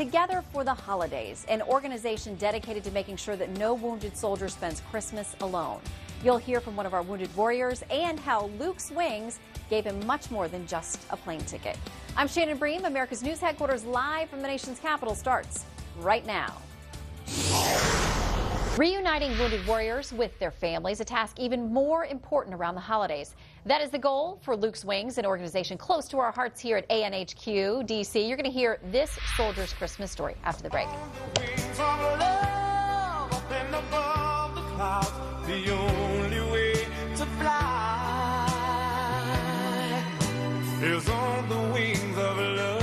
Together for the Holidays, an organization dedicated to making sure that no wounded soldier spends Christmas alone. You'll hear from one of our wounded warriors and how Luke's Wings gave him much more than just a plane ticket. I'm Shannon Bream. America's News Headquarters, live from the nation's capital, starts right now. Reuniting wounded warriors with their families, a task even more important around the holidays. That is the goal for Luke's Wings, an organization close to our hearts here at ANHQ DC. You're going to hear this soldier's Christmas story after the break. The only way to fly is on the wings of love.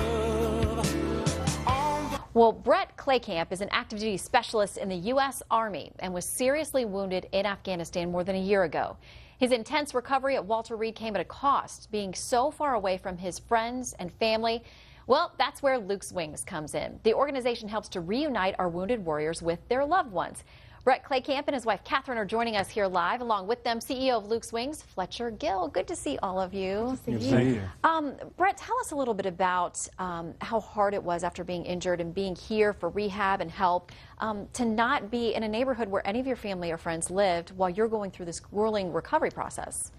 Well, Brett Claycamp is an active duty specialist in the U.S. Army and was seriously wounded in Afghanistan more than a year ago. His intense recovery at Walter Reed came at a cost, being so far away from his friends and family. Well, that's where Luke's Wings comes in. The organization helps to reunite our wounded warriors with their loved ones. Brett Claycamp and his wife Catherine are joining us here live. Along with them, CEO of Luke's Wings, Fletcher, Gill. Good to see all of you. Good to see you. Brett, tell us a little bit about how hard it was after being injured and being here for rehab and help to not be in a neighborhood where any of your family or friends lived while you're going through this grueling recovery process.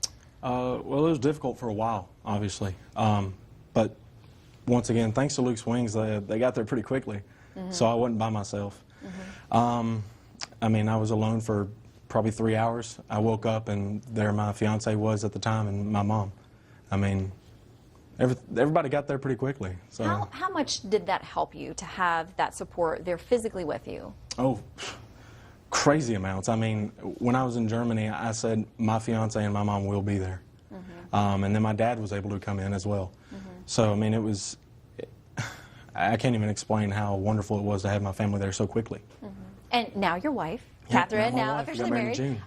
Well, it was difficult for a while, obviously. But once again, thanks to Luke's Wings, they got there pretty quickly. So I wasn't by myself. I mean, I was alone for probably 3 hours. I woke up and there my fiance was at the time and my mom. I mean, everybody got there pretty quickly. So how much did that help you to have that support there physically with you? Oh, crazy amounts. I mean, when I was in Germany, I said my fiance and my mom will be there. And then my dad was able to come in as well. So, I mean, I can't even explain how wonderful it was to have my family there so quickly. And now your wife, Catherine, now officially married.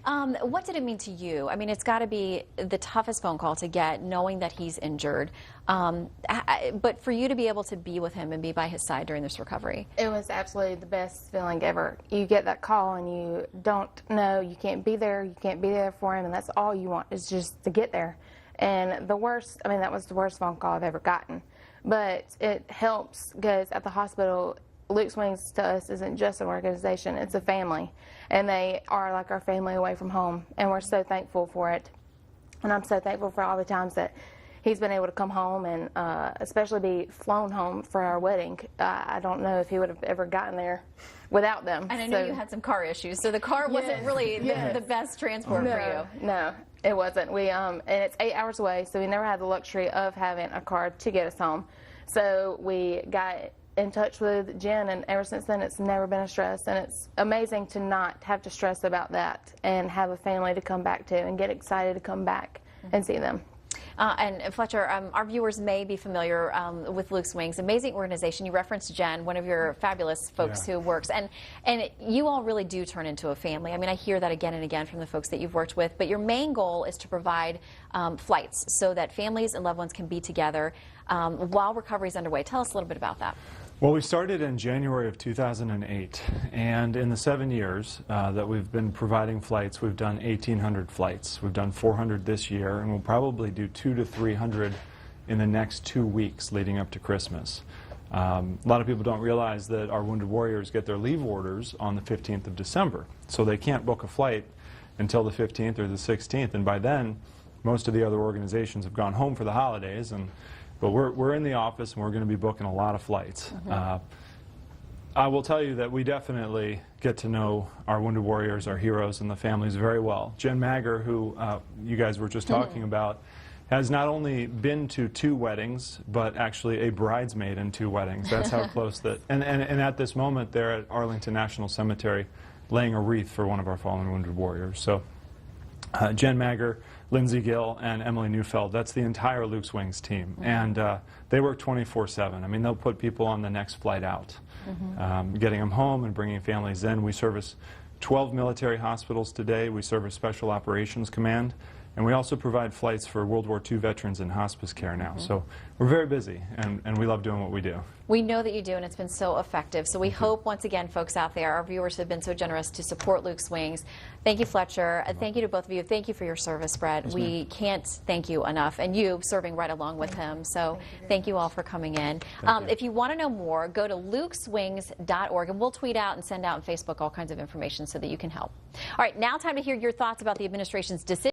What did it mean to you? I mean, it's got to be the toughest phone call to get, knowing that he's injured. But for you to be able to be with him and be by his side during this recovery. It was absolutely the best feeling ever. You get that call and you don't know, you can't be there for him, and that's all you want is just to get there. And the worst, I mean, that was the worst phone call I've ever gotten. But it helps because at the hospital, Luke's Wings to us isn't just an organization, it's a family. And they are like our family away from home. And we're so thankful for it. And I'm so thankful for all the times that he's been able to come home and especially be flown home for our wedding. I don't know if he would have ever gotten there without them. And I know you had some car issues, so the car wasn't really the best transport for you. No, it wasn't. And it's 8 hours away, so we never had the luxury of having a car to get us home. So we got in touch with Jen, and ever since then it's never been a stress, and it's amazing to not have to stress about that and have a family to come back to and get excited to come back and see them. And Fletcher, our viewers may be familiar with Luke's Wings, amazing organization. You referenced Jen, one of your fabulous folks who works, and you all really do turn into a family. I mean, I hear that again and again from the folks that you've worked with, but your main goal is to provide flights so that families and loved ones can be together while recovery is underway. Tell us a little bit about that. Well, we started in January of 2008, and in the 7 years that we've been providing flights, we've done 1,800 flights. We've done 400 this year, and we'll probably do 200 to 300 in the next 2 weeks leading up to Christmas. A lot of people don't realize that our wounded warriors get their leave orders on the 15th of December, so they can't book a flight until the 15th or the 16th, and by then, most of the other organizations have gone home for the holidays, but we're in the office and we're going to be booking a lot of flights. I will tell you that we definitely get to know our wounded warriors, our heroes, and the families very well. Jen Magger, who you guys were just talking about, has not only been to 2 weddings, but actually a bridesmaid in 2 weddings. That's how close that. And at this moment, they're at Arlington National Cemetery laying a wreath for one of our fallen wounded warriors. So Jen Magger, Lindsay Gill, and Emily Neufeld, that's the entire Luke's Wings team. And they work 24/7. I mean, they'll put people on the next flight out, getting them home and bringing families in. We service 12 military hospitals today. We service Special Operations Command. And we also provide flights for World War II veterans in hospice care now. So we're very busy, and we love doing what we do. We know that you do, and it's been so effective. So we hope, once again, folks out there, our viewers have been so generous to support Luke's Wings. Thank you, Fletcher. And thank you to both of you. Thank you for your service, Brett. We can't thank you enough. And you serving right along with him. So thank you all for coming in. If you want to know more, go to lukeswings.org, and we'll tweet out and send out on Facebook all kinds of information so that you can help. All right, now time to hear your thoughts about the administration's decision